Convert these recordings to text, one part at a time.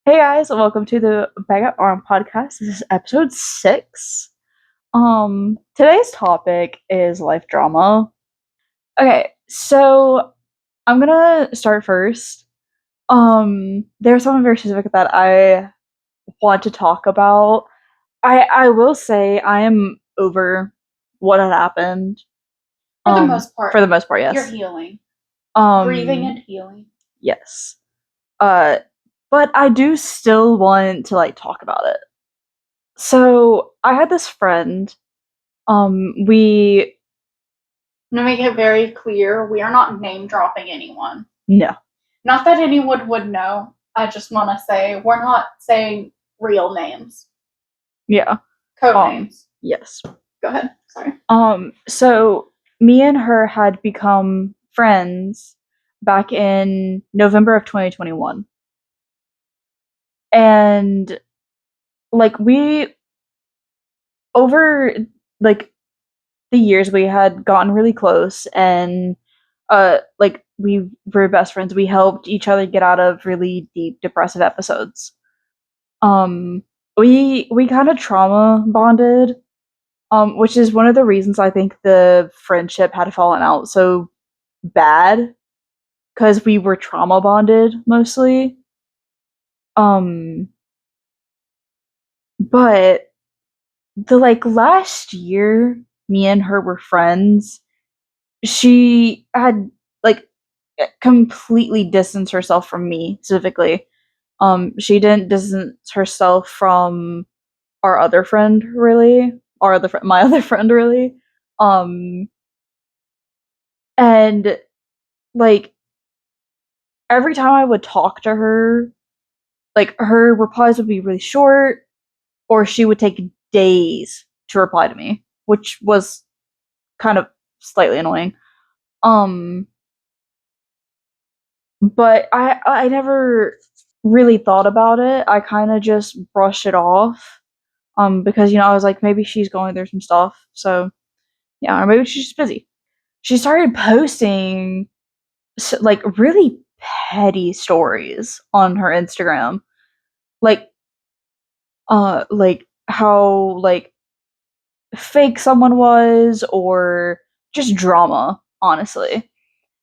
Hey guys, welcome to the Bag Up Arm podcast. This is episode 6. Today's topic is life drama. Okay, so I'm gonna start first. There's something very specific that I want to talk about. I will say I am over what had happened. For the most For part, the most part, you're yes. healing, grieving Um, and healing. yes. Uh, but I do still want to talk about it. So I had this friend. We I'm gonna make it very clear, we are not name dropping anyone. no, Not that anyone would know. I just want to say we're not saying real names, yeah, code names. yes. Go ahead. Sorry. So me and her had become friends back in November of 2021, and we over like the years we had gotten really close, and we were best friends. We helped each other get out of really deep depressive episodes. Um, we kind of trauma bonded, which is one of the reasons I think the friendship had fallen out so bad because we were trauma bonded mostly. Um, but the last year me and her were friends, she had like completely distanced herself from me specifically. She didn't distance herself from our other friend really, my other friend really. Um, and like every time I would talk to her, her replies would be really short, or she would take days to reply to me, which was kind of slightly annoying. Um, but I never really thought about it. I kind of just brushed it off. Because I was like, maybe she's going through some stuff, so yeah, or maybe she's just busy. She started posting really petty stories on her Instagram, like how fake someone was, or just drama, honestly.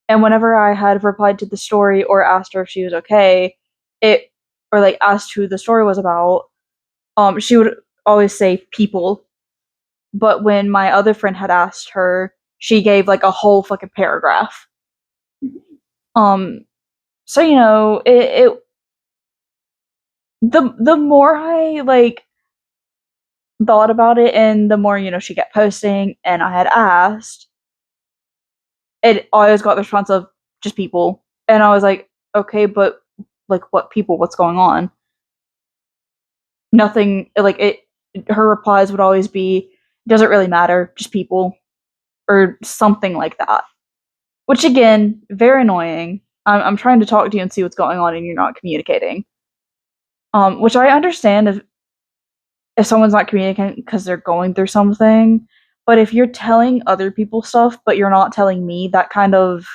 And whenever I had replied to the story or asked her if she was okay, it or asked who the story was about, she would always say people. But when my other friend had asked her, she gave a whole fucking paragraph. Um, so the more I thought about it, and the more she kept posting, and I had asked, it always got the response of just people, and I was like, okay, but what people? What's going on? Nothing. Her replies would always be, doesn't really matter, just people, or something like that. Which again, very annoying. I'm trying to talk to you and see what's going on, and you're not communicating. Which I understand if someone's not communicating because they're going through something. But if you're telling other people stuff, but you're not telling me, that kind of,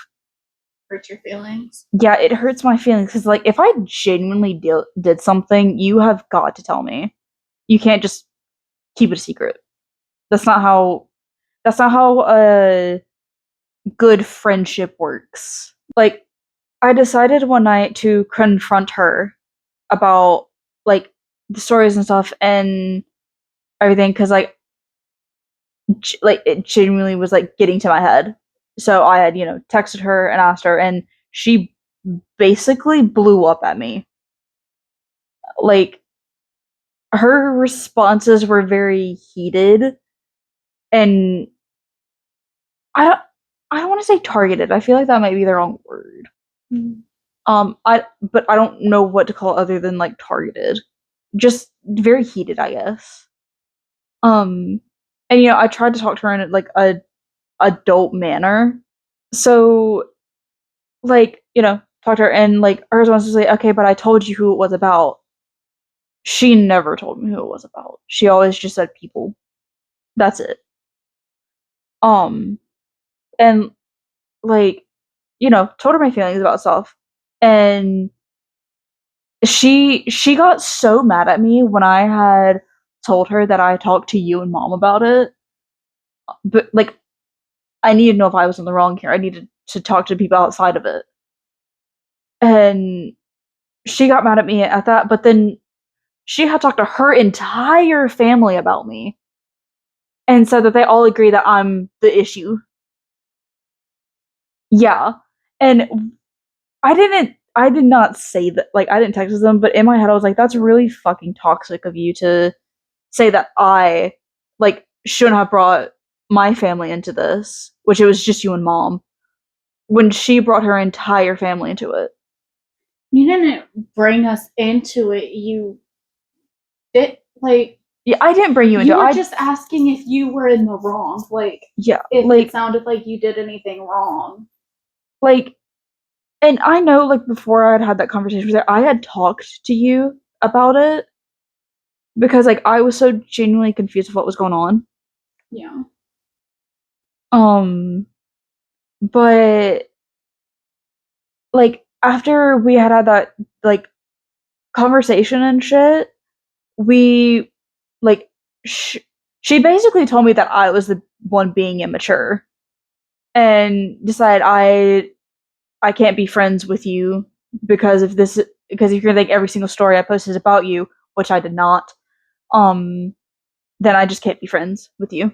Hurt your feelings. yeah, it hurts my feelings. Because if I genuinely did something, you have got to tell me. You can't just keep it a secret. That's not how. That's not how a good friendship works. I decided one night to confront her about the stories and stuff and everything, because it genuinely was getting to my head. So I had texted her and asked her, and she basically blew up at me. Like, her responses were very heated, and I don't I don't want to say targeted. I feel like that might be the wrong word. Mm. I don't know what to call it other than targeted. Just very heated, I guess. Um, and I tried to talk to her in a adult manner. So talk to her, and her response was like, okay, but I told you who it was about. She never told me who it was about. She always just said people. That's it. Um, and told her my feelings about stuff, and she got so mad at me when I had told her that I talked to you and mom about it. But like, I needed to know if I was in the wrong here. I needed to talk to people outside of it. And she got mad at me at that, but then she had talked to her entire family about me and said that they all agree that I'm the issue. Yeah. And I did not say that, like, I didn't text them, but in my head I was like, that's really fucking toxic of you to say that I, like, shouldn't have brought my family into this, which it was just you and mom, when she brought her entire family into it. You didn't bring us into it. You did, like, Yeah, I didn't bring you into you it. were just asking if you were in the wrong. Like, yeah, if like, it sounded like you did anything wrong. like, and I know, like, before I'd had that conversation with her, I had talked to you about it because, like, I was so genuinely confused with what was going on. Yeah. But like after we had that like conversation and shit, we like she basically told me that I was the one being immature and decided I can't be friends with you because if this because if you're like every single story I posted is about you, which I did not, um, then I just can't be friends with you.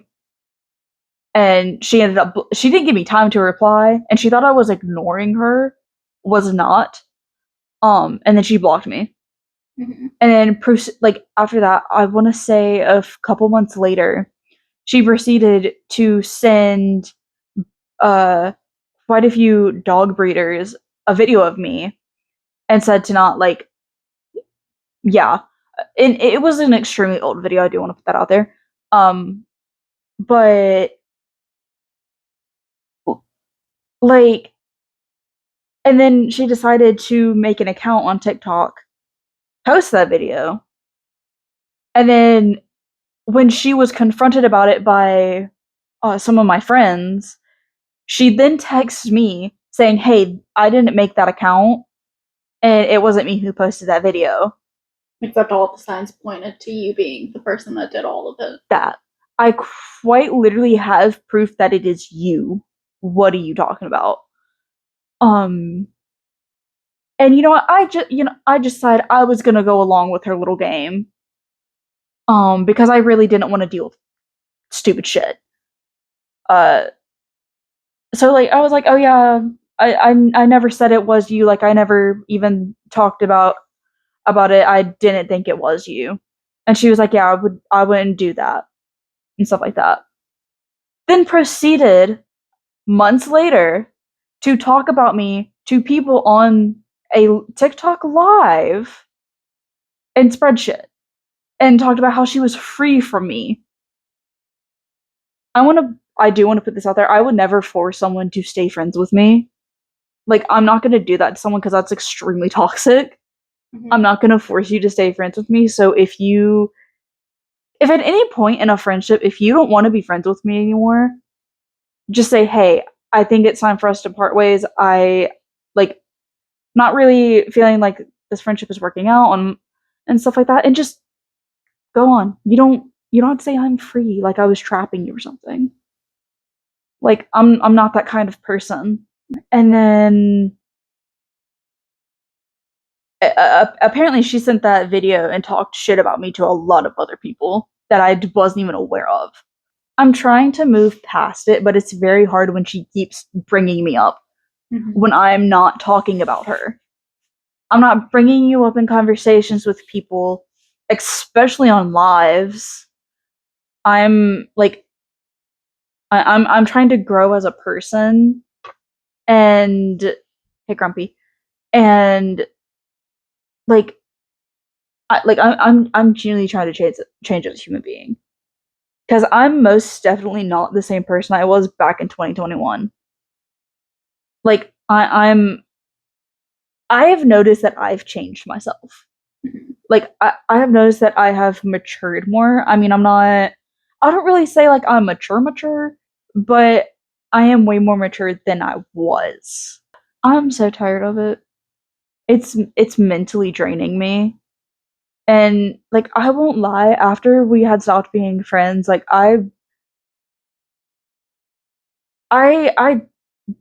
And she didn't give me time to reply and she thought I was ignoring her, was not. And then she blocked me. Mm-hmm. And then like after that, I want to say a couple months later, she proceeded to send uh quite a few dog breeders a video of me and said to not like yeah. And it was an extremely old video. I do want to put that out there. But like and then she decided to make an account on TikTok, post that video. And then when she was confronted about it by some of my friends, she then texts me saying, "Hey, I didn't make that account, and it wasn't me who posted that video." Except all the signs pointed to you being the person that did all of it. That I quite literally have proof that it is you. What are you talking about? Um, and you know what? I just decided I was gonna go along with her little game. Because I really didn't want to deal with stupid shit. Uh, so like I was like, oh yeah, I never said it was you. Like I never even talked about it. I didn't think it was you. And she was like, yeah, I wouldn't do that and stuff like that. Then proceeded months later to talk about me to people on a TikTok live and spread shit and talked about how she was free from me. I do want to put this out there. I would never force someone to stay friends with me. Like I'm not going to do that to someone because that's extremely toxic. Mm-hmm. I'm not going to force you to stay friends with me. So if at any point in a friendship, if you don't want to be friends with me anymore, just say, hey, I think it's time for us to part ways. I like not really feeling like this friendship is working out and stuff like that. And just go on. You don't have to say I'm free, like I was trapping you or something. Like I'm not that kind of person. And then apparently she sent that video and talked shit about me to a lot of other people that I wasn't even aware of. I'm trying to move past it, but it's very hard when she keeps bringing me up when I'm not talking about her. I'm not bringing you up in conversations with people, especially on lives. I'm like, I'm trying to grow as a person, and hey, Grumpy, and like, I'm genuinely trying to change as a human being because I'm most definitely not the same person I was back in 2021. Like I have noticed that I've changed myself. Like I have noticed that I have matured more. I mean, I don't really say like I'm mature, but I am way more mature than I was. I'm so tired of it. it's mentally draining me. And like I won't lie, after we had stopped being friends, like I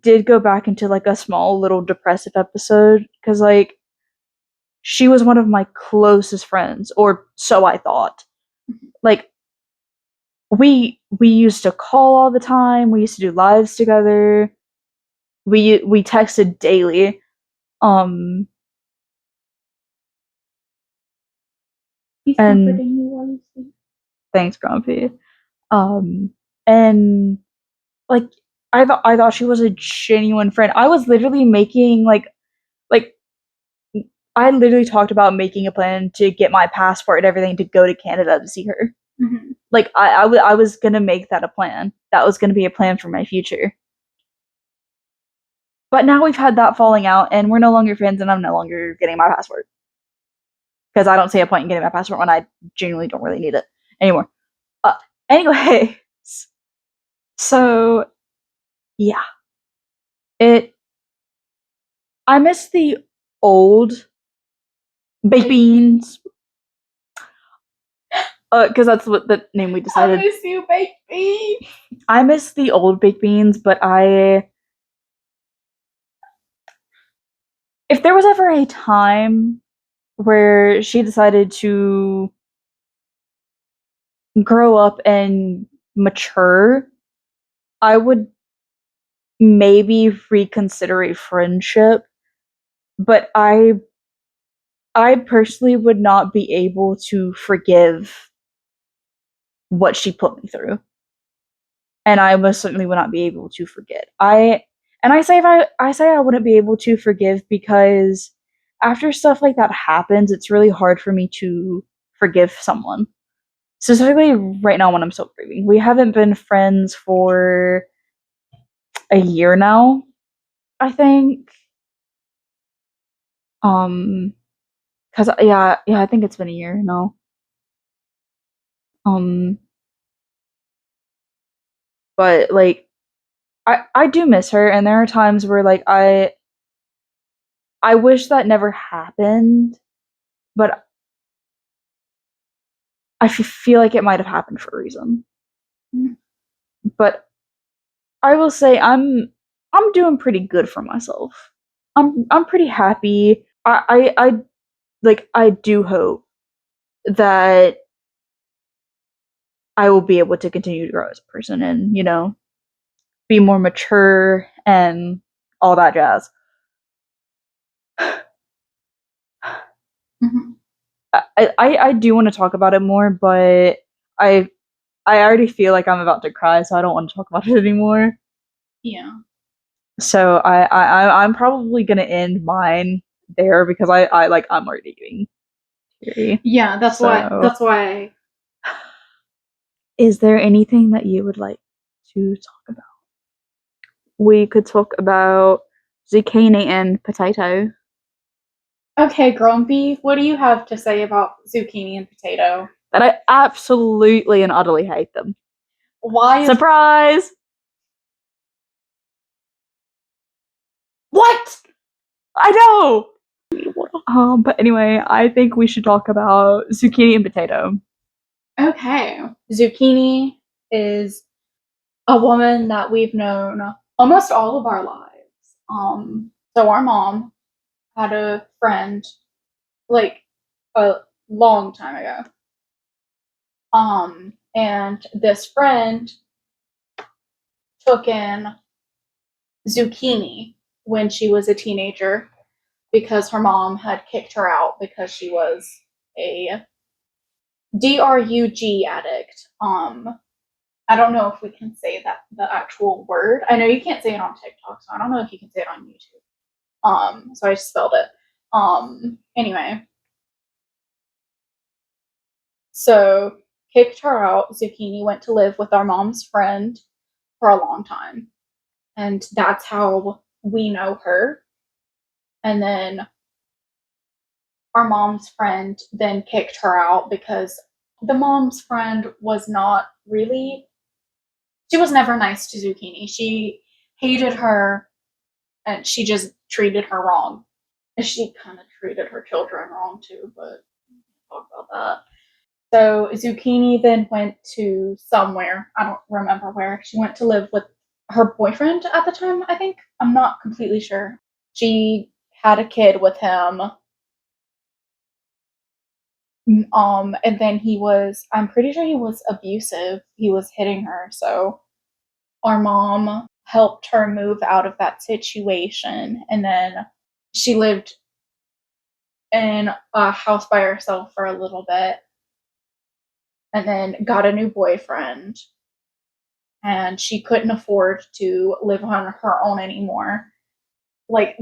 did go back into like a small little depressive episode because like she was one of my closest friends, or so I thought. Like we used to call all the time. We used to do lives together. We texted daily. Um He's and comforting you while you sleep. thanks, Grumpy. Um and like I thought she was a genuine friend. I was literally making like I literally talked about making a plan to get my passport and everything to go to Canada to see her. Mm-hmm. Like I was gonna make that a plan. That was gonna be a plan for my future. But now we've had that falling out, and we're no longer friends, and I'm no longer getting my passport because I don't see a point in getting my passport when I genuinely don't really need it anymore. Uh, anyway, so yeah, it. I miss the old baked beans because that's what the name we I decided. miss you, baked bean. I miss the old baked beans, but if there was ever a time where she decided to grow up and mature, I would maybe reconsider a friendship, but I personally would not be able to forgive what she put me through. And I most certainly would not be able to forget. I say I wouldn't be able to forgive because after stuff like that happens, it's really hard for me to forgive someone. Specifically right now when I'm still grieving. We haven't been friends for a year now, I think. Um, cause yeah, I think it's been a year now. Um, but like I do miss her, and there are times where like I wish that never happened, but feel like it might have happened for a reason. But I will say I'm doing pretty good for myself. I'm pretty happy. I like I do hope that I will be able to continue to grow as a person and, be more mature and all that jazz. Mm-hmm. I do want to talk about it more, but I I already feel like I'm about to cry, so I don't want to talk about it anymore. Yeah. So I'm probably gonna end mine there because I like I'm already getting teary. Yeah, that's why. So, That's why. is there anything that you would like to talk about? We could talk about zucchini and potato. Okay, Grumpy, what do you have to say about zucchini and potato? That I absolutely and utterly hate them. Why is Surprise! what? I know. But anyway, I think we should talk about zucchini and potato. Okay, zucchini is a woman that we've known almost all of our lives. So our mom had a friend like a long time ago. And this friend took in zucchini when she was a teenager because her mom had kicked her out because she was a drug addict. I don't know if we can say that the actual word. I know you can't say it on TikTok, so I don't know if you can say it on YouTube. So I spelled it. Anyway, so kicked her out. Zucchini went to live with our mom's friend for a long time, and that's how we know her. And then our mom's friend then kicked her out because the mom's friend was not really, she was never nice to Zucchini. She hated her and she just treated her wrong. she kind of treated her children wrong too, but we'll talk about that. So Zucchini then went to somewhere. I don't remember where. She went to live with her boyfriend at the time, I think. I'm not completely sure. She had a kid with him. And then I'm pretty sure he was abusive. He was hitting her. So our mom helped her move out of that situation. And then she lived in a house by herself for a little bit and then got a new boyfriend. And she couldn't afford to live on her own anymore. Like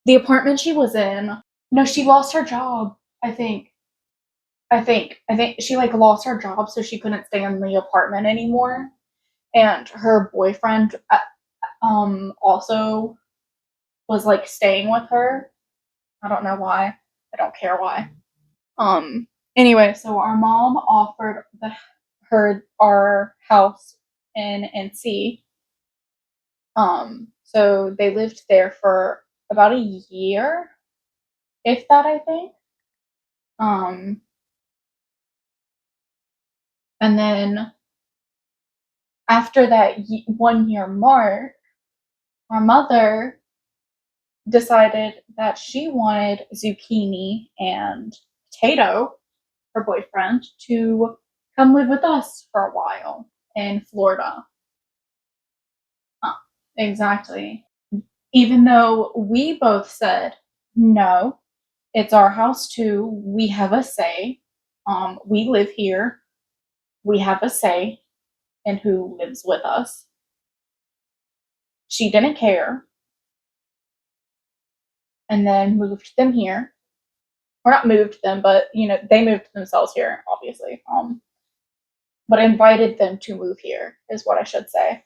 the apartment she was in, no, she lost her job, I think. I think she like lost her job so she couldn't stay in the apartment anymore. And her boyfriend also was like staying with her. I don't know why. I don't care why. Anyway, so our mom offered her our house in NC. So they lived there for about a year, if that, I think. Um, and then after that 1 year mark, our mother decided that she wanted Zucchini and Potato, her boyfriend, to come live with us for a while in Florida. Exactly. Even though we both said, no, it's our house too. We have a say. We live here. We have a say in who lives with us. She didn't care and then moved them here. Or not moved them, but they moved themselves here, obviously. But invited them to move here is what I should say.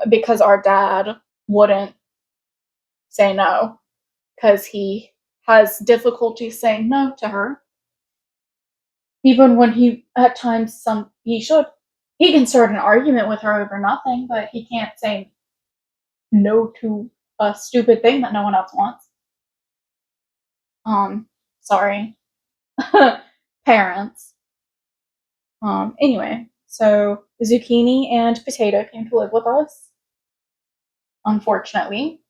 Because our dad wouldn't say no because he has difficulty saying no to her. Even when he at times he can start an argument with her over nothing, but he can't say no to a stupid thing that no one else wants. Sorry. Parents. Anyway, so Zucchini and Potato came to live with us. Unfortunately,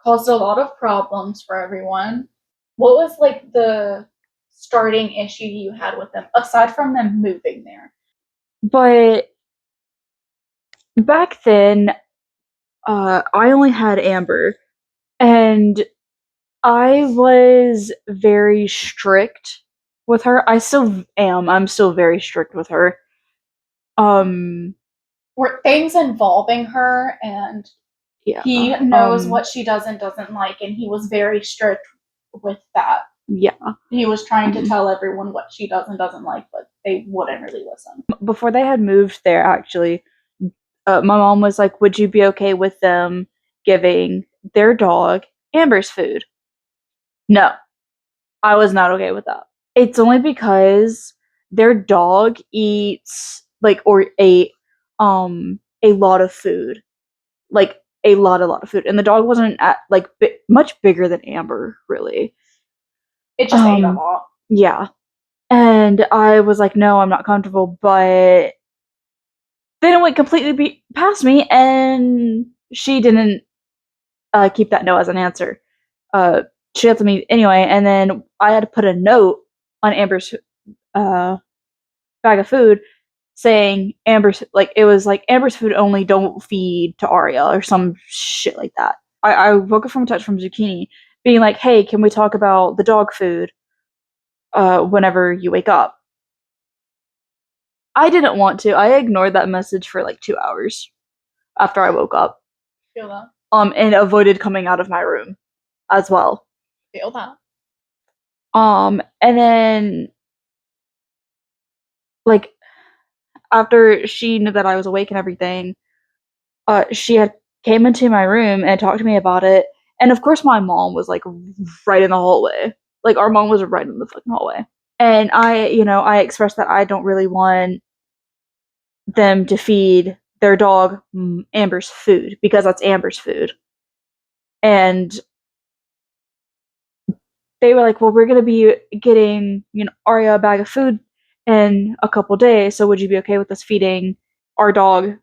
caused a lot of problems for everyone. What was like the starting issue you had with them aside from them moving there? But back then, I only had Amber, and I was very strict with her. I still am. I'm still very strict with her. Um, Were things involving her, and yeah. he knows what she does and doesn't like, and he was very strict with that. Yeah. He was trying to tell everyone what she does and doesn't like, but they wouldn't really listen. Before they had moved there, actually, my mom was like, "Would you be okay with them giving their dog Amber's food?" No, I was not okay with that. It's only because their dog eats like or ate a lot of food, like a lot of food, and the dog wasn't like much bigger than Amber, really. It just ate a lot. Yeah, and I was like, no, I'm not comfortable, but then it went completely past me, and she didn't keep that no as an answer. She answered me anyway, and then I had to put a note on Amber's uh, bag of food saying it was like Amber's food only, don't feed to Arya or some shit like that. I woke up from a text from Zucchini being like, hey, can we talk about the dog food whenever you wake up? I didn't want to. I ignored that message for like 2 hours after I woke up. Feel that. And avoided coming out of my room as well. Feel that. And then like after she knew that I was awake and everything, she had came into my room and talked to me about it. And of course, my mom was like right in the hallway. Like our mom was right in the fucking hallway. And I expressed that I don't really want them to feed their dog Amber's food because that's Amber's food. And they were like, well, we're gonna be getting, Arya a bag of food in a couple days, so would you be okay with us feeding our dog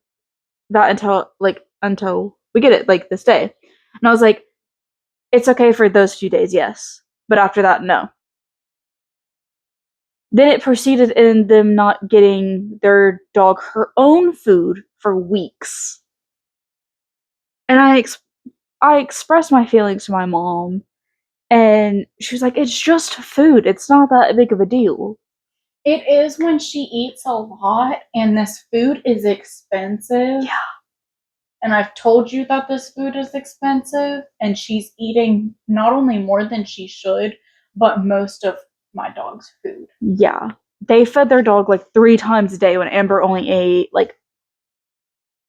that until we get it, like, this day? And I was like, it's okay for those few days, yes, but after that, no. Then it proceeded in them not getting their dog her own food for weeks. And I expressed my feelings to my mom, and she was like, it's just food. It's not that big of a deal. It is when she eats a lot and this food is expensive. Yeah. And I've told you that this food is expensive, and she's eating not only more than she should, but most of my dog's food. Yeah. They fed their dog like 3 times a day when Amber only ate like,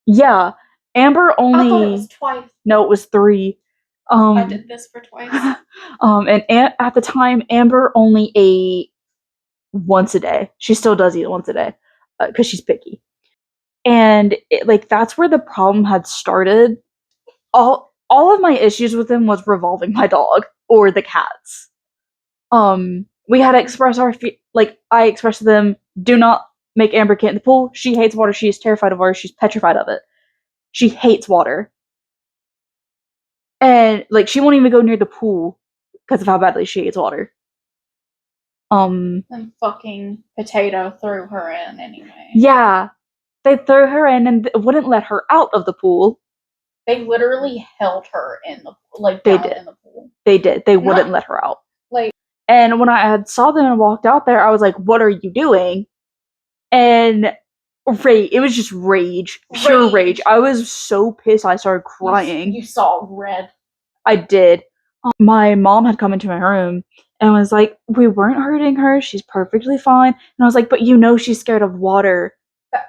yeah. Amber only, I thought it was twice. No, it was 3. I did this for twice. And at the time, Amber only ate once a day. She still does eat once a day because she's picky. And that's where the problem had started. All of my issues with him was revolving my dog or the cats. We had to express I expressed to them, do not make Amber get in the pool. She hates water. She is terrified of water. She's petrified of it. She hates water. And she won't even go near the pool because of how badly she hates water. And fucking Potato threw her in anyway. Yeah. They threw her in and wouldn't let her out of the pool. They literally held her in the they did. In the pool. They did. They wouldn't let her out. And when I had saw them and walked out there, I was like, "What are you doing?" And it was just rage, pure rage. I was so pissed. I started crying. You saw red. I did. My mom had come into my room and was like, "We weren't hurting her. She's perfectly fine." And I was like, "But she's scared of water."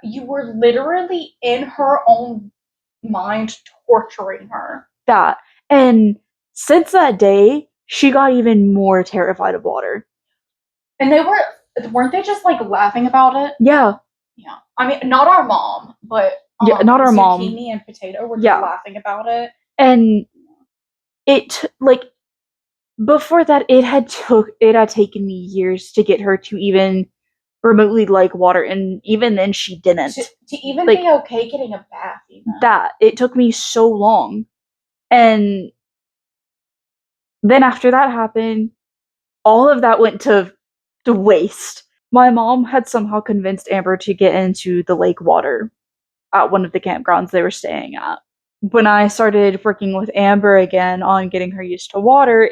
You were literally in her own mind torturing her. That. And since that day, she got even more terrified of water. And weren't they just laughing about it? Yeah. Yeah. I mean, not our mom, but not our mom. Zucchini and Potato were just laughing about it. And it before that, it had taken me years to get her to even remotely like water, and even then she didn't. To even be okay getting a bath, even. That it took me so long. And then after that happened, all of that went to waste. My mom had somehow convinced Amber to get into the lake water at one of the campgrounds they were staying at. When I started working with Amber again on getting her used to water,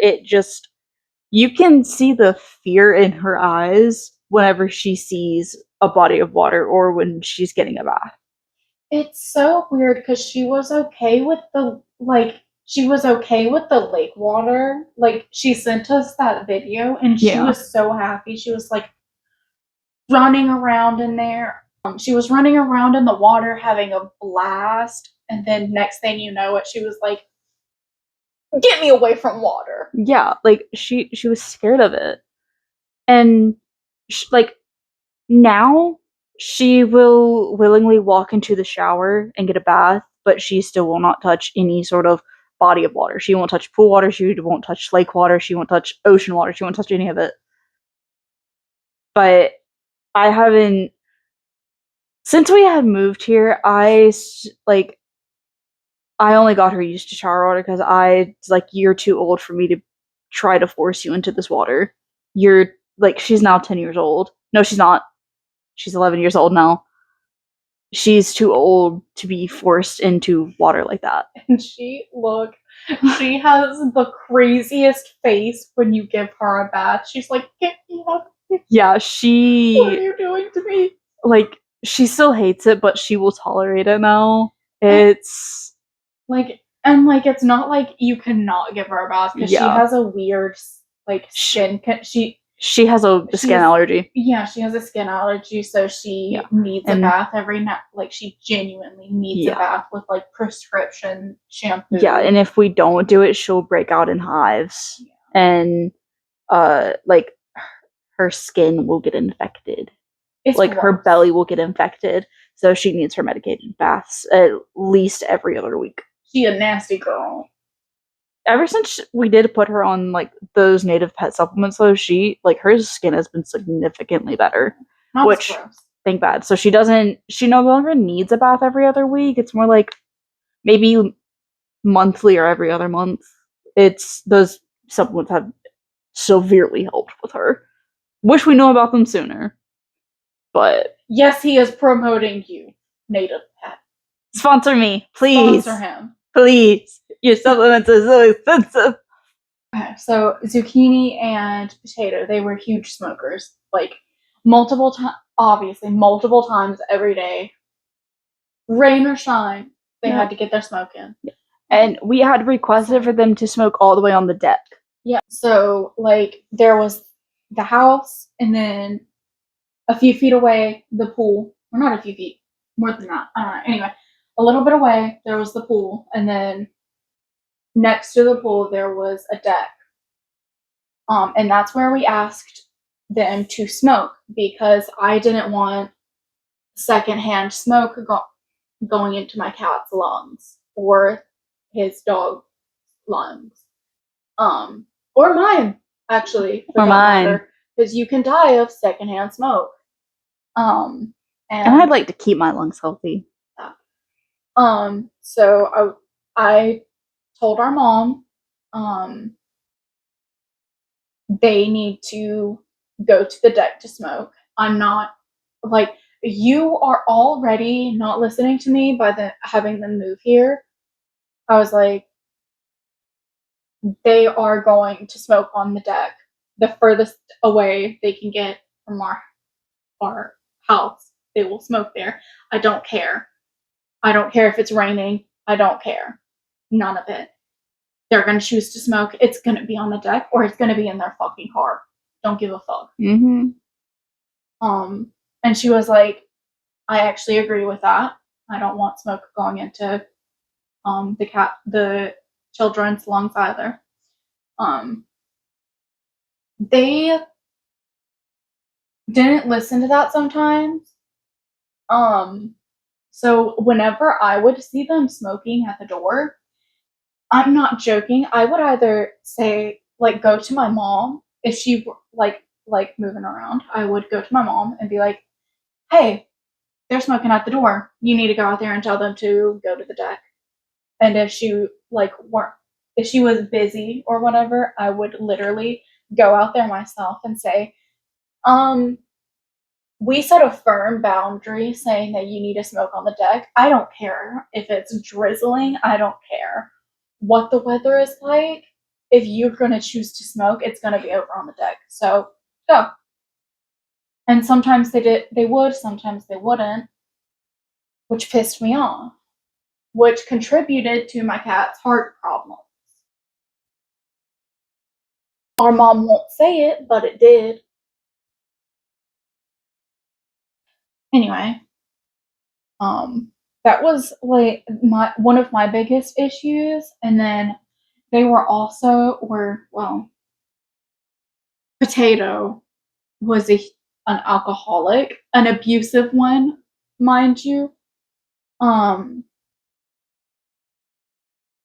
you can see the fear in her eyes whenever she sees a body of water or when she's getting a bath. It's so weird because she was okay with the lake water. She sent us that video and she was so happy. She was running around in there. She was running around in the water having a blast, and then next thing you know she was like, get me away from water. Yeah, she was scared of it. And now she will willingly walk into the shower and get a bath, but she still will not touch any sort of body of water. She won't touch pool water, she won't touch lake water, she won't touch ocean water, she won't touch any of it. But I haven't, since we had moved here, I only got her used to shower water because you're too old for me to try to force you into this water. She's now 10 years old. No, she's not. She's 11 years old now. She's too old to be forced into water like that. And she has the craziest face when you give her a bath. She's like, get me up. Yeah, what are you doing to me? She still hates it, but she will tolerate it now. It's it's not like you cannot give her a bath because she has a weird skin. She has a skin allergy. Yeah, she has a skin allergy, so she needs a bath every night. She genuinely needs a bath with prescription shampoo. Yeah, and if we don't do it, she'll break out in hives, and her skin will get infected. Her belly will get infected, so she needs her medicated baths at least every other week. She's a nasty girl. ever since we did put her on like those native pet supplements, though, she like her skin has been significantly better, That's which gross. thank God. So she no longer needs a bath every other week. It's more like maybe monthly or every other month. It's those supplements have severely helped with her. Wish we knew about them sooner, but Yes, he is promoting you, native pet. sponsor me, please. Sponsor him. Please. Your supplements are so expensive. Okay, so zucchini and potato, they were huge smokers. Like multiple times, obviously, multiple times every day. Rain or shine, they had to get their smoke in. And we had requested for them to smoke all the way on the deck. Yeah, so like there was the house, and then a few feet away, the pool. Or not a few feet, more than that. Anyway, a little bit away, there was the pool, and then next to the pool, there was a deck. And that's where we asked them to smoke because I didn't want secondhand smoke going into my cat's lungs or his dog's lungs. Or mine, actually, or mine. because you can die of secondhand smoke. And I'd like to keep my lungs healthy. So I told our mom, they need to go to the deck to smoke. I'm not like you are already not listening to me by having them move here. I was like, they are going to smoke on the deck, the furthest away they can get from our house. They will smoke there. I don't care. I don't care if it's raining. I don't care. None of it. They're going to choose to smoke. It's going to be on the deck or it's going to be in their fucking car. Don't give a fuck. Mm-hmm. And she was like, I actually agree with that. I don't want smoke going into the children's lungs either. They didn't listen to that sometimes. So whenever I would see them smoking at the door, I'm not joking. I would either say, like, go to my mom if she like moving around. I would go to my mom and be like, "Hey, they're smoking at the door. You need to go out there and tell them to go to the deck." And if she if she was busy or whatever, I would literally go out there myself and say, we set a firm boundary saying that you need to smoke on the deck. I don't care if it's drizzling. I don't care what the weather is like. If you're going to choose to smoke, it's going to be over on the deck. So go. And sometimes they would, sometimes they wouldn't, which pissed me off, which contributed to my cat's heart problems. Our mom won't say it, but it did. Anyway, that was like one of my biggest issues, and then they Potato was an alcoholic, an abusive one, mind you.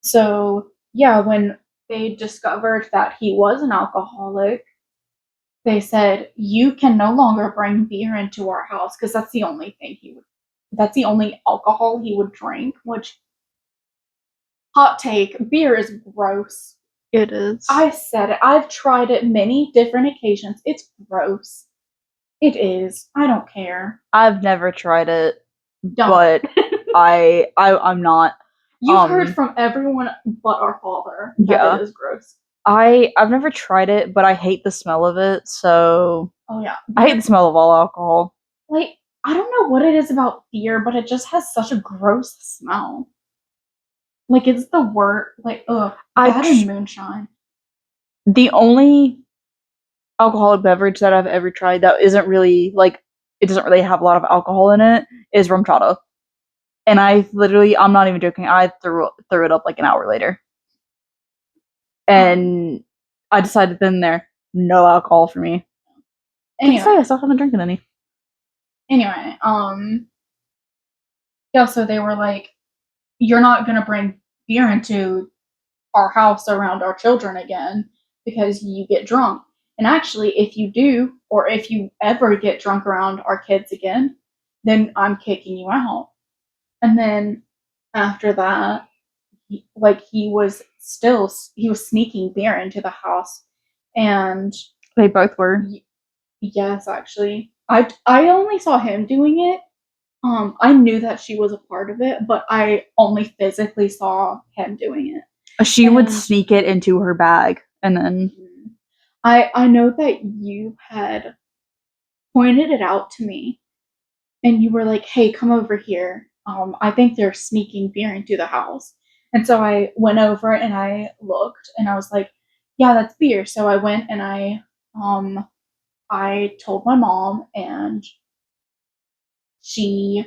So yeah, when they discovered that he was an alcoholic, they said, you can no longer bring beer into our house because that's the only alcohol he would drink, which, hot take, beer is gross. It is. I said it. I've tried it many different occasions. It's gross. It is. I don't care. I've never tried it, but I'm not. You've heard from everyone but our father that it is gross. I've never tried it, but I hate the smell of it, so... Oh, yeah. I hate the smell of all alcohol. Like, I don't know what it is about beer, but it just has such a gross smell. Like, it's the word, like, ugh, that and moonshine. The only alcoholic beverage that I've ever tried that isn't really, like, it doesn't really have a lot of alcohol in it is rum chata. And I literally, I'm not even joking, I threw it up like an hour later. And I decided then there, no alcohol for me. Anyway. I still haven't drinking any. Anyway, yeah, so they were like, you're not gonna bring beer into our house around our children again because you get drunk. And actually, if you do, or if you ever get drunk around our kids again, then I'm kicking you out. And then after that, he was sneaking beer into the house, and They both were. yes, actually, I only saw him doing it. I knew that she was a part of it, but I only physically saw him doing it. She would sneak it into her bag, and then I know that you had pointed it out to me, and you were like, "Hey, come over here. I think they're sneaking beer into the house." And so I went over and I looked, and I was like, "Yeah, that's beer." So I went and I told my mom, and she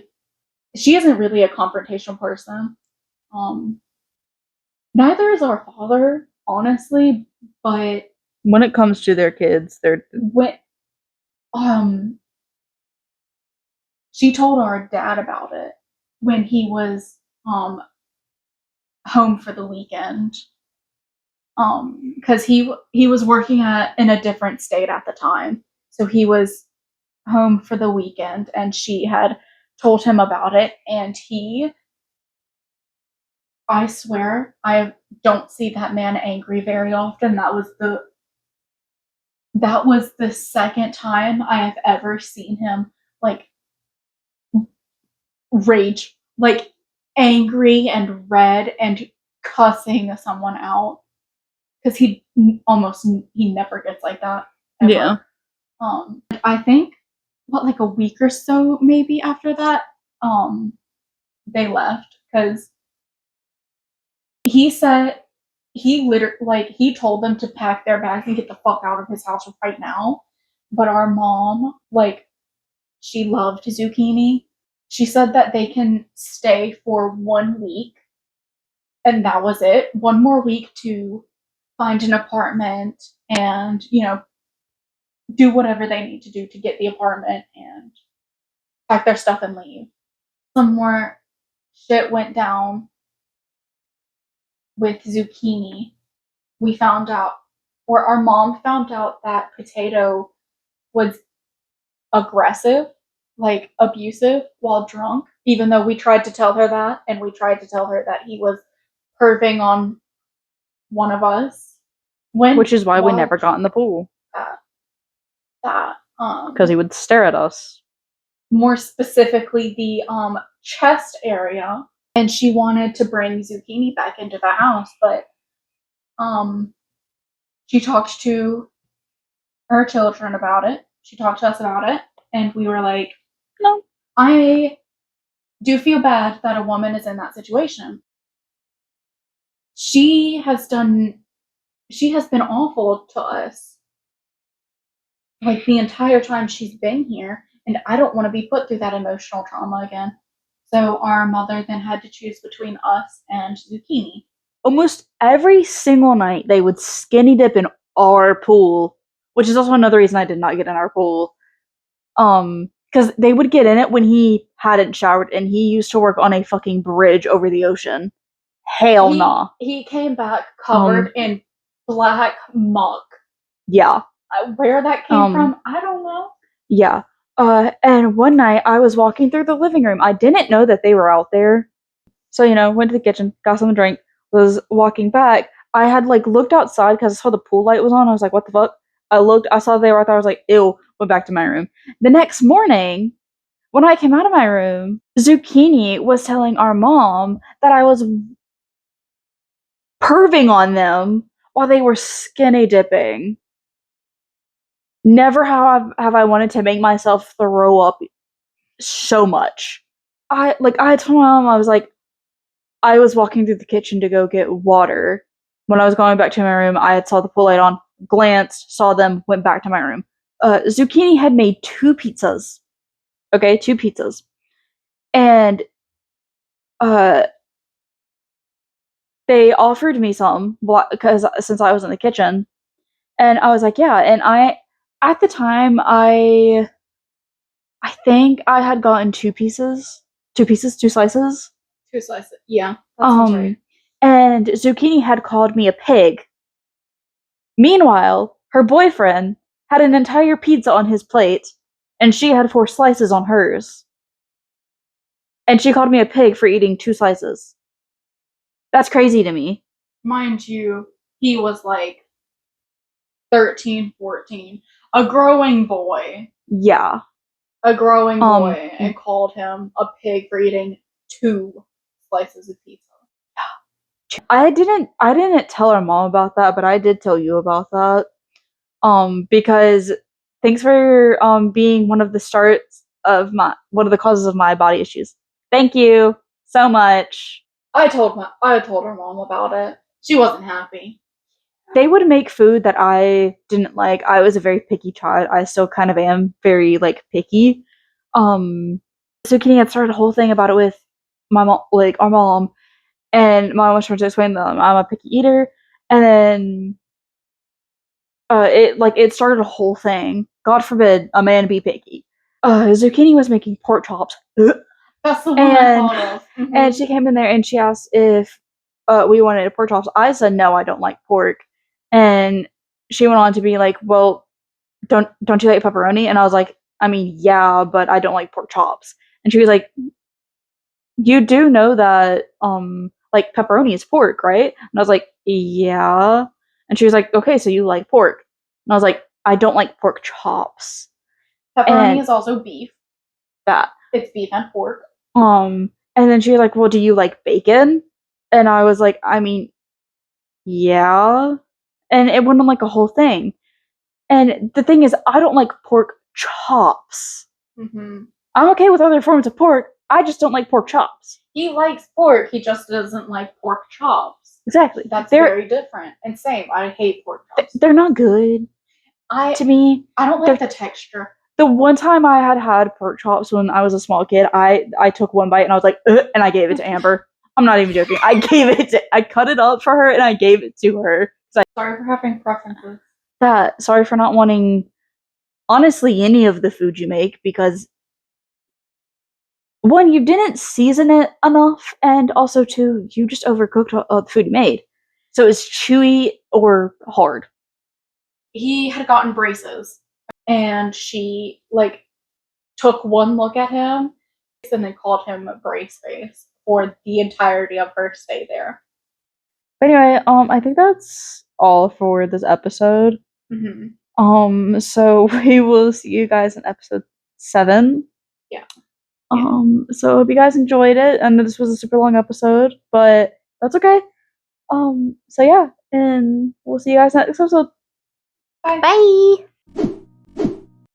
isn't really a confrontational person. Um, Neither is our father, honestly, but when it comes to their kids, they're when um she told our dad about it when he was home for the weekend. Because he was working in a different state at the time, so he was home for the weekend, and she had told him about it, and I swear, I don't see that man angry very often. That was the second time I have ever seen him like rage, like angry and red and cussing someone out, because he never gets like that ever. Yeah. I think like a week or so maybe after that, they left because he said he literally like he told them to pack their bags and get the fuck out of his house right now. But our mom, like, she loved zucchini. She said that they can stay for 1 week, and that was it. One more week to find an apartment and, do whatever they need to do to get the apartment and pack their stuff and leave. Some more shit went down with zucchini. We found out, or our mom found out, that Potato was aggressive, like abusive, while drunk, even though we tried to tell her that, and we tried to tell her that he was perving on one of us. Which is why we never got in the pool. Because he would stare at us. More specifically, the chest area, and she wanted to bring zucchini back into the house, but she talked to her children about it. She talked to us about it, and we were like, no, I do feel bad that a woman is in that situation. She has been awful to us like the entire time she's been here, and I don't want to be put through that emotional trauma again. So our mother then had to choose between us and zucchini. Almost every single night they would skinny dip in our pool, which is also another reason I did not get in our pool. Because they would get in it when he hadn't showered, and he used to work on a fucking bridge over the ocean. Hell nah. He came back covered in black muck. Yeah. Where that came from, I don't know. Yeah. And one night I was walking through the living room. I didn't know that they were out there. So, went to the kitchen, got some drink, was walking back. I had, looked outside because I saw the pool light was on. I was like, what the fuck? I looked, I saw they were out there. I was like, ew, went back to my room. The next morning, when I came out of my room, Zucchini was telling our mom that I was perving on them while they were skinny dipping. Never have I wanted to make myself throw up so much. I told my mom, I was like, I was walking through the kitchen to go get water. When I was going back to my room, I had saw the pool light on, glanced, saw them, went back to my room. Zucchini had made 2 pizzas. Okay, 2 pizzas. And they offered me some because since I was in the kitchen, and I was like, yeah. And at the time, I think I had gotten 2 slices. 2 slices, yeah. That sounds right. and Zucchini had called me a pig. Meanwhile, her boyfriend had an entire pizza on his plate, and she had 4 slices on hers. And she called me a pig for eating 2 slices. That's crazy to me. Mind you, he was like 13, 14. A growing boy. Yeah. A growing boy, and called him a pig for eating 2 slices of pizza. I didn't tell our mom about that, but I did tell you about that. Because thanks for being one of the causes of my body issues. Thank you so much. I told her mom about it. She wasn't happy. They would make food that I didn't like. I was a very picky child. I still kind of am very like picky. Zucchini had started a whole thing about it with my mom, like our mom, and my mom was trying to explain to them I'm a picky eater, and then it started a whole thing. God forbid a man be picky. Zucchini was making pork chops. That's the one I thought of. Mm-hmm. And she came in there and she asked if we wanted a pork chops. I said no, I don't like pork. And she went on to be like, "Well, don't you like pepperoni?" And I was like, "I mean, yeah, but I don't like pork chops." And she was like, "You do know that like pepperoni is pork, right?" And I was like, "Yeah." And she was like, "Okay, so you like pork?" And I was like, "I don't like pork chops." Pepperoni is also beef. That it's beef and pork. And then she was like, "Well, do you like bacon?" And I was like, "I mean, yeah." And it went on like a whole thing. And the thing is, I don't like pork chops. Mm-hmm. I'm okay with other forms of pork. I just don't like pork chops. He likes pork. He just doesn't like pork chops. Exactly. That's very different. And same, I hate pork chops. They're not good. To me, I don't like the texture. The one time I had pork chops when I was a small kid, I took one bite and I was like, ugh, and I gave it to Amber. I'm not even joking. I cut it up for her and I gave it to her. Sorry for having preferences. Sorry for not wanting, honestly, any of the food you make, because one, you didn't season it enough, and also two, you just overcooked the food you made. So it's chewy or hard. He had gotten braces, and she like took one look at him and then called him brace face for the entirety of her stay there. But anyway, I think that's all for this episode. Mm-hmm. So we will see you guys in episode 7. Yeah. So I hope you guys enjoyed it. I know this was a super long episode, but that's okay. So yeah, and we'll see you guys next episode. Bye. Bye.